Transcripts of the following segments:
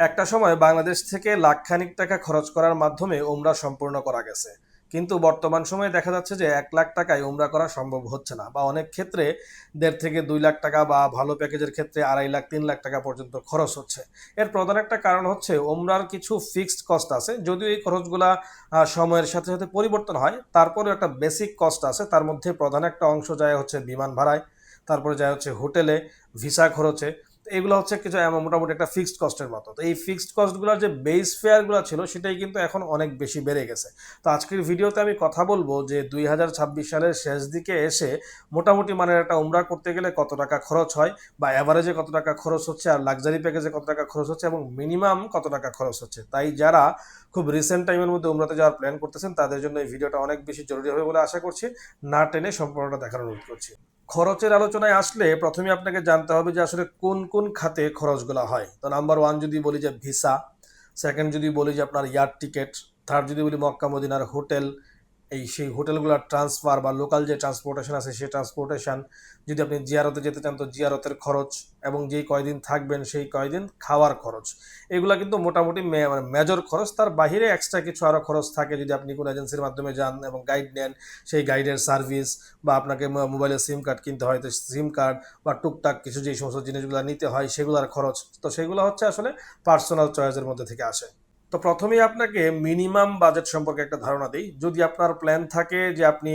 একটা সময় বাংলাদেশ থেকে লাখখানিক টাকা খরচ করার মাধ্যমে উমরা সম্পূর্ণ করা গেছে। কিন্তু বর্তমান সময়ে দেখা যাচ্ছে যে ১ লাখ টাকায় উমরা করা সম্ভব হচ্ছে না, বা অনেক ক্ষেত্রে ১.৫ থেকে ২ লাখ টাকা, বা ভালো প্যাকেজের ক্ষেত্রে ২.৫ লাখ ৩ লাখ টাকা পর্যন্ত খরচ হচ্ছে। এর প্রধান একটা কারণ হচ্ছে উমরার কিছু ফিক্সড কস্ট আছে, যদিও এই খরচগুলা সময়ের সাথে সাথে পরিবর্তন হয়, তারপরেও একটা বেসিক কস্ট আছে। তার মধ্যে প্রধান একটা অংশ যায় হচ্ছে বিমান ভাড়ায়, তারপরে যায় হচ্ছে হোটেলে, ভিসা খরচে। তো এগুলো হচ্ছে কিছু মোটামুটি একটা ফিক্সড কস্টের মতো। তো এই ফিক্সড কস্টগুলোর যে বেস ফেয়ারগুলো ছিল সেটাই কিন্তু এখন অনেক বেশি বেড়ে গেছে। তো আজকের ভিডিওতে আমি কথা বলবো যে ২০২৬ সালের শেষ দিকে এসে মোটামুটি মানের একটা উমরা করতে গেলে কত টাকা খরচ হয়, বা অ্যাভারেজে কত টাকা খরচ হচ্ছে, আর লাক্সারি প্যাকেজে কত টাকা খরচ হচ্ছে, এবং মিনিমাম কত টাকা খরচ হচ্ছে। তাই যারা খুব রিসেন্ট টাইমের মধ্যে উমরাতে যাওয়ার প্ল্যান করতেছেন তাদের জন্য এই ভিডিওটা অনেক বেশি জরুরি হবে বলে আশা করছি। না টেনে সম্পূর্ণটা দেখার অনুরোধ করছি। খরচের আলোচনায় আসলে প্রথমে আপনাকে জানতে হবে যে আসলে কোন কোন খাতে খরচগুলো হয়। তো নাম্বার ওয়ান যদি বলি যে ভিসা, সেকেন্ড যদি বলি যে আপনার এয়ার টিকিট, থার্ড যদি বলি মক্কা মদিনার হোটেল, সেই হোটেলগুলোর ট্রান্সফার বা লোকাল যে ট্রান্সপোর্টেশন আছে সেই ট্রান্সপোর্টেশন, যদি আপনি জিয়ারতে যেতে চান তো জিয়ারতের খরচ, এবং যেই কয়দিন থাকবেন সেই কয়দিন খাওয়ার খরচ। এগুলা কিন্তু মোটামুটি মানে মেজর খরচ। তার বাইরে এক্সট্রা কিছু আরও খরচ থাকে যদি আপনি কোনো এজেন্সির মাধ্যমে যান এবং গাইড নেন, সেই গাইডের সার্ভিস, বা আপনাকে মোবাইলে সিম কার্ড কিনতে হয় তো সিম কার্ড, বা টুকটাক কিছু যেই সমস্ত জিনিসগুলো নিতে হয় সেগুলোর খরচ। তো সেগুলো হচ্ছে আসলে পার্সোনাল চয়েসের মধ্যে থেকে আসে। তো প্রথমেই আপনাকে মিনিমাম বাজেট সম্পর্কে একটা ধারণা দিই। যদি আপনার প্ল্যান থাকে যে আপনি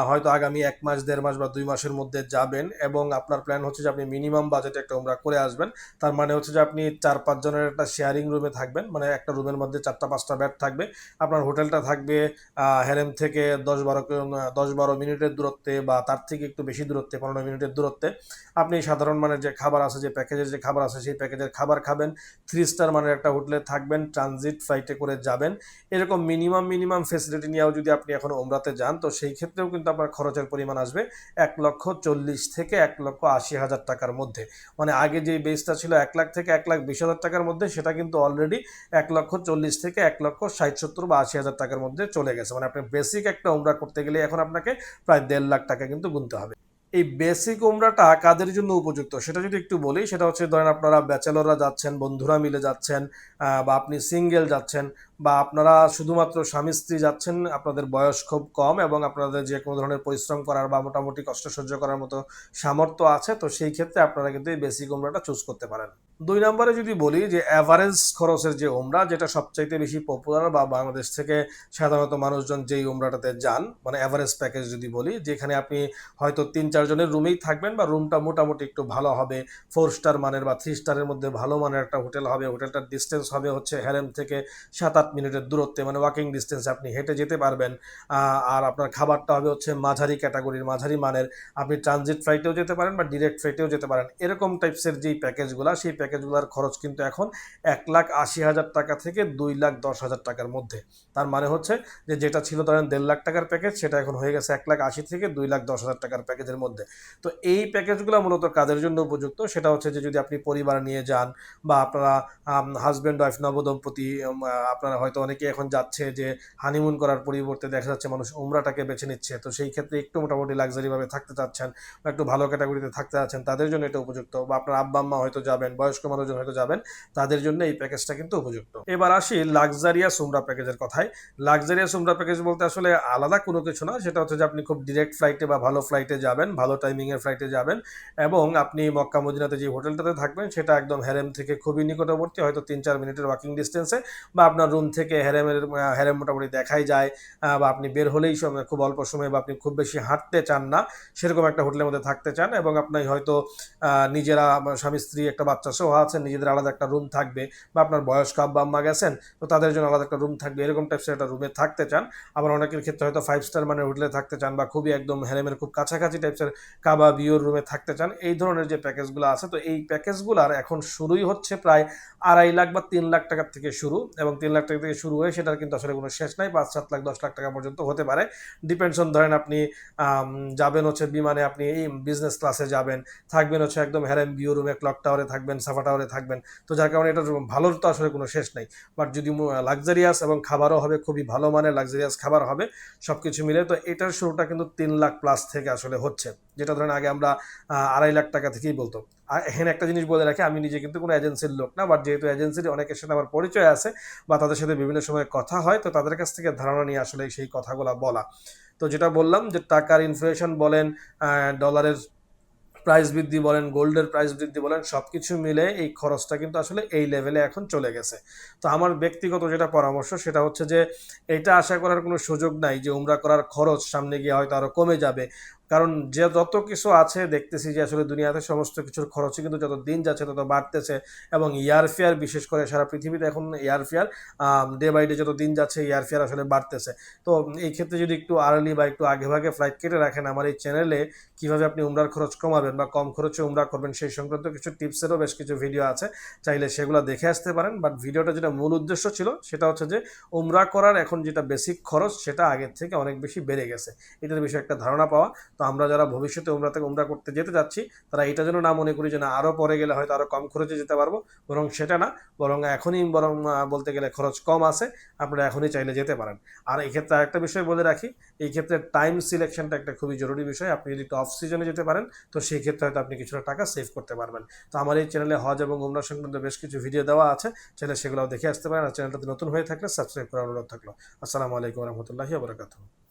হয়তো আগামী ১ মাস, ১.৫ মাস বা ২ মাসের মধ্যে যাবেন, এবং আপনার প্ল্যান হচ্ছে যে আপনি মিনিমাম বাজেটে একটা উমরা করে আসবেন, তার মানে হচ্ছে যে আপনি ৪-৫ জনের একটা শেয়ারিং রুমে থাকবেন, মানে একটা রুমের মধ্যে ৪টা ৫টা বেড থাকবে। আপনার হোটেলটা থাকবে হেরেম থেকে ১০-১২ মিনিটের দূরত্বে, বা তার থেকে একটু বেশি দূরত্বে, ১৫ মিনিটের দূরত্বে। আপনি সাধারণ মানের যে খাবার আছে, যে প্যাকেজের যে খাবার আছে সেই প্যাকেজের খাবার খাবেন। 3 স্টার মানের একটা হোটেলে থাকবেন, ট্রানজিট ফ্লাইটে করে যাবেন। এরকম মিনিমাম মিনিমাম ফেসিলিটি নিয়েও যদি আপনি এখন ওমরাতে যান তো সেই ক্ষেত্রেও কিন্তু আপনার খরচের পরিমাণ আসবে ১,৪০,০০০ থেকে ১,৮০,০০০ টাকার মধ্যে। মানে আগে যে বেসটা ছিল ১ লাখ থেকে ১,২০,০০০ টাকার মধ্যে, সেটা কিন্তু অলরেডি ১,৪০,০০০ থেকে ১,৬০,৭০ বা ৮০,০০০ টাকার মধ্যে চলে গেছে। মানে আপনি বেসিক একটা উমরা করতে গেলে এখন আপনাকে প্রায় ১,৫ লাখ টাকা কিন্তু গুনতে হবে। এই বেসিক উমরাটা কাদের জন্য উপযুক্ত সেটা যদি একটু বলি, সেটা হচ্ছে ধরেন আপনারা ব্যাচেলররা যাচ্ছেন, বন্ধুরা মিলে যাচ্ছেন, বা আপনি সিঙ্গেল যাচ্ছেন, বা আপনারা শুধুমাত্র স্বামী স্ত্রী যাচ্ছেন, আপনাদের বয়স খুব কম এবং আপনাদের যে কোনো ধরনের পরিশ্রম করার বা মোটামুটি কষ্ট সহ্য করার মতো সামর্থ্য আছে, তো সেই ক্ষেত্রে আপনারা কিন্তু এই বেসিক উমরাটা চুজ করতে পারেন। ২ নম্বরে যদি বলি যে অ্যাভারেজ খরচের যে উমরা, যেটা সবচাইতে বেশি পপুলার, বা বাংলাদেশ থেকে সাধারণত মানুষজন যেই উমরাটাতে যান, মানে অ্যাভারেজ প্যাকেজ যদি বলি, যেখানে আপনি হয়তো ৩-৪ জনের রুমেই থাকবেন, বা রুমটা মোটামুটি একটু ভালো হবে, 4 স্টার মানের বা 3 স্টারের মধ্যে ভালো মানের একটা হোটেল হবে। হোটেলটার ডিস্টেন্স হবে হচ্ছে হেরেম থেকে ৭-৮ মিনিটের দূরত্বে, মানে ওয়াকিং ডিস্টেন্সে আপনি হেঁটে যেতে পারবেন। আর আপনার খাবারটা হবে হচ্ছে মাঝারি ক্যাটাগরির, মাঝারি মানের। আপনি ট্রানজিট ফ্লাইটেও যেতে পারেন বা ডিরেক্ট ফ্লাইটেও যেতে পারেন। এরকম টাইপসের যেই প্যাকেজগুলো, সেই প্যাকেজগুলোর খরচ কিন্তু এখন ১,৮০,০০০ টাকা থেকে ২,১০,০০০ টাকার মধ্যে। তার মানে হচ্ছে যে যেটা ছিল ধরেন ১,৫ লাখ টাকার প্যাকেজ, সেটা এখন হয়ে গেছে ১,৮০,০০০ থেকে ২,১০,০০০ টাকার প্যাকেজের মধ্যে। তো এই প্যাকেজগুলো মূলত কাদের জন্য উপযুক্ত, সেটা হচ্ছে যে যদি আপনি পরিবার নিয়ে যান, বা আপনারা হাজব্যান্ড ওয়াইফ নবদম্পতি, আপনারা হয়তো অনেকে এখন যাচ্ছে যে হানিমুন করার পরিবর্তে দেখা যাচ্ছে মানুষ উমরাটাকে বেছে নিচ্ছে, তো সেই ক্ষেত্রে একটু মোটামুটি লাক্সারিভাবে থাকতে চাচ্ছেন, বা একটু ভালো ক্যাটাগরিতে থাকতে চাচ্ছেন, তাদের জন্য এটা উপযুক্ত। বা আপনার আব্বা আম্মা হয়তো যাবেন, বয়স্ক মানুষজন হয়তো যাবেন, তাদের জন্য এই প্যাকেজটা কিন্তু উপযুক্ত। এবার আসি লাক্সারিয়াস উমরা প্যাকেজের কথায়। লাক্সারিয়াস উমরা প্যাকেজ বলতে আসলে আলাদা কোনো কিছু না, সেটা হচ্ছে যে আপনি খুব ডিরেক্ট ফ্লাইটে বা ভালো ফ্লাইটে যাবেন, ভালো টাইমিংয়ের ফ্লাইটে যাবেন, এবং আপনি মক্কা মদিনাতে যে হোটেলটাতে থাকবেন সেটা একদম হেরেম থেকে খুবই নিকটবর্তী, হয়তো ৩-৪ মিনিটের ওয়াকিং ডিস্টেন্সে, বা আপনার রুম থেকে হেরেম মোটামুটি দেখাই যায়, বা আপনি বের হলেই খুব অল্প সময়, বা আপনি খুব বেশি হাঁটতে চান না সেরকম একটা হোটেলের মধ্যে থাকতে চান, এবং আপনি হয়তো নিজেরা স্বামী স্ত্রী একটা বাচ্চা সহ আছেন, নিজেদের আলাদা একটা রুম থাকবে, বা আপনার বয়স্ক আব্বা আম্মা গেছেন তো তাদের জন্য আলাদা একটা রুম থাকবে, এরকম টাইপসের একটা রুমে থাকতে চান। আবার অনেকের ক্ষেত্রে হয়তো 5 স্টার মানের হোটেলে থাকতে চান, বা খুবই একদম হেরেমের খুব কাছাকাছি টাইপসের কাবা বিউর রুমে থাকতে চান। এই ধরনের যে প্যাকেজগুলো আছে, তো এই প্যাকেজগুলোর এখন শুরুই হচ্ছে প্রায় ২.৫ লাখ বা ৩ লাখ টাকার থেকে শুরু, এবং ৩ লাখ টাকা থেকে শুরু হয়ে সেটার কিন্তু আসলে কোনো শেষ নাই, ৫-৭ লাখ ১০ লাখ টাকা পর্যন্ত হতে পারে। ডিপেন্ডস অন, ধরেন আপনি যাবেন হচ্ছে বিমানে, আপনি এই বিজনেস ক্লাসে যাবেন, থাকবেন হচ্ছে একদম হেরেম বিউ রুমে, ক্লক টাওয়ারে থাকবেন, ফাটা হলে থাকবেন। তো যার কারণে এটার ভালোর তো আসলে কোনো শেষ নাই। বাট যদি লাক্সারিয়াস এবং খাবারও হবে, খুবই ভালো মানের লাক্সারিয়াস খাবার হবে, সব কিছু মিলে, তো এটার শুরুটা কিন্তু 3 লাখ প্লাস থেকে আসলে হচ্ছে, যেটা ধরেন আগে আমরা 2.5 লাখ থেকেই বলতো। আর এখানে একটা জিনিস বলে রাখি, আমি নিজে কিন্তু কোনো এজেন্সির লোক না, বাট যেহেতু এজেন্সির অনেকের সাথে আমার পরিচয় আছে বা তাদের সাথে বিভিন্ন সময় কথা হয়, তো তাদের কাছ থেকে ধারণা নিয়ে আসলে সেই কথাগুলো বলা। তো যেটা বললাম যে টাকার ইনফ্লেশন বলেন, ডলারের প্রাইস বৃদ্ধি বলেন, গোল্ডের প্রাইস বৃদ্ধি বলেন, সব কিছু মিলে এই খরচটা কিন্তু আসলে এই লেভেলে এখন চলে গেছে। তো আমার ব্যক্তিগত যেটা পরামর্শ সেটা হচ্ছে যে এটা আশা করার কোনো সুযোগ নাই যে উমরা করার খরচ সামনে গিয়ে হয়তো আরও কমে যাবে। কারণ যে যত কিছু আছে দেখতেছি যে আসলে দুনিয়াতে সমস্ত কিছুর খরচই কিন্তু যত দিন যাচ্ছে তত বাড়তেছে। এবং এয়ার ফেয়ার, বিশেষ করে সারা পৃথিবীতে এখন air fare day by day যত দিন যাচ্ছে এয়ার ফেয়ার আসলে বাড়তেছে। তো এই ক্ষেত্রে যদি একটু আর্লি বা একটু আগে ভাগে ফ্লাইট কেটে রাখেন, আমার এই চ্যানেলে কিভাবে আপনি উমরার খরচ কমাবেন বা কম খরচে উমরা করবেন সেই সংক্রান্ত কিছু টিপসেরও বেশ কিছু ভিডিও আছে, চাইলে সেগুলো দেখে আসতে পারেন। বাট ভিডিওটা যেটা মূল উদ্দেশ্য ছিল সেটা হচ্ছে যে উমরা করার এখন যেটা বেসিক খরচ সেটা আগের থেকে অনেক বেশি বেড়ে গেছে, এটার বিষয়ে একটা ধারণা পাওয়া। তো আমরা যারা ভবিষ্যতে উমরা থেকে উমরা করতে যেতে যাচ্ছি তারা এটা যেন না মনে করি যে না আরও পরে গেলে হয়তো আরও কম খরচে যেতে পারবো, বরং সেটা না, বরং এখনই বরং বলতে গেলে খরচ কম আছে, আপনারা এখনই চাইলে যেতে পারেন। আর এই ক্ষেত্রে আরেকটা বিষয় বলে রাখি, এই ক্ষেত্রে টাইম সিলেকশনটা একটা খুবই জরুরি বিষয়। আপনি যদি একটু অফ সিজনে যেতে পারেন তো সেই ক্ষেত্রে হয়তো আপনি কিছুটা টাকা সেভ করতে পারবেন। তো আমার এই চ্যানেলে হজ এবং উমরা সংক্রান্ত বেশ কিছু ভিডিও দেওয়া আছে, চ্যানেলে সেগুলো দেখে আসতে পারেন। আর চ্যানেলটাতে নতুন হয়ে থাকলে সাবস্ক্রাইব করার অনুরোধ থাকলো। আসসালামু আলাইকুম রহমতুল্লাহি ওয়া বারাকাতুহু।